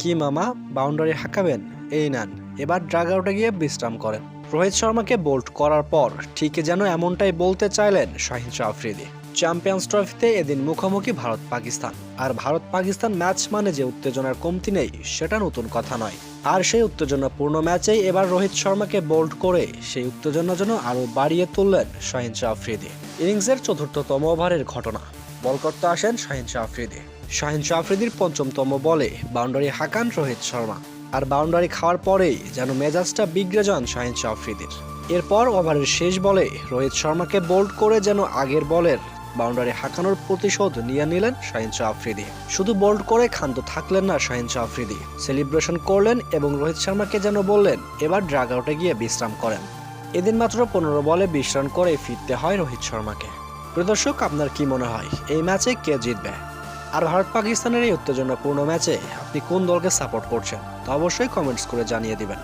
কি মামা, বাউন্ডারি হাঁকাবেন? এই নেন, এবার ড্রাগ আউটে গিয়ে বিশ্রাম করেন। রোহিত শর্মাকে বোল্ড করার পর ঠিকই যেন এমনটাই বলতে চাইলেন শাহিন শাহ আফ্রিদি। চ্যাম্পিয়ন্স ট্রফিতে এদিন মুখোমুখি ভারত পাকিস্তান, আর ভারত পাকিস্তান ম্যাচ মানে যে উত্তেজনার কমতি নেই সেটা নতুন কথা নয়। আর সেই উত্তেজনাপূর্ণ ম্যাচেই এবার রোহিত শর্মাকে বোল্ড করে সেই উত্তেজনা যেন আরও বাড়িয়ে তুললেন শাহিন শাহ আফ্রিদি। ইনিংসের চতুর্থতম ওভারের ঘটনা, বল করতে আসেন শাহিন শাহ আফ্রিদি। শাহিন শাহ আফ্রিদির পঞ্চমতম বলে বাউন্ডারি হাঁকান রোহিত শর্মা, আর বাউন্ডারি খাওয়ার পরেই যেন মেজাজটা বিগড়ে যান শাহিন শাহ আফ্রিদির। এরপর ওভারের শেষ বলে রোহিত শর্মাকে বোল্ড করে যেন আগের বলের বাউন্ডারি হাঁকানোর প্রতিশোধ নিয়ে নিলেন শাহিন শাহ আফ্রিদি। শুধু বোল্ড করে ক্ষান্ত থাকলেন না শাহিন শাহ আফ্রিদি, সেলিব্রেশন করলেন এবং রোহিত শর্মাকে যেন বললেন এবার ড্রাগ আউটে গিয়ে বিশ্রাম করেন। এদিন মাত্র 15 বলে 20 রান করে ফিরতে হয় রোহিত শর্মাকে। প্রিয় দর্শক, আপনার কি মনে হয় এই ম্যাচে কে জিতবে? আর ভারত পাকিস্তানের এই উত্তেজনাপূর্ণ ম্যাচে আপনি কোন দলকে সাপোর্ট করছেন তা অবশ্যই কমেন্টস করে জানিয়ে দিবেন।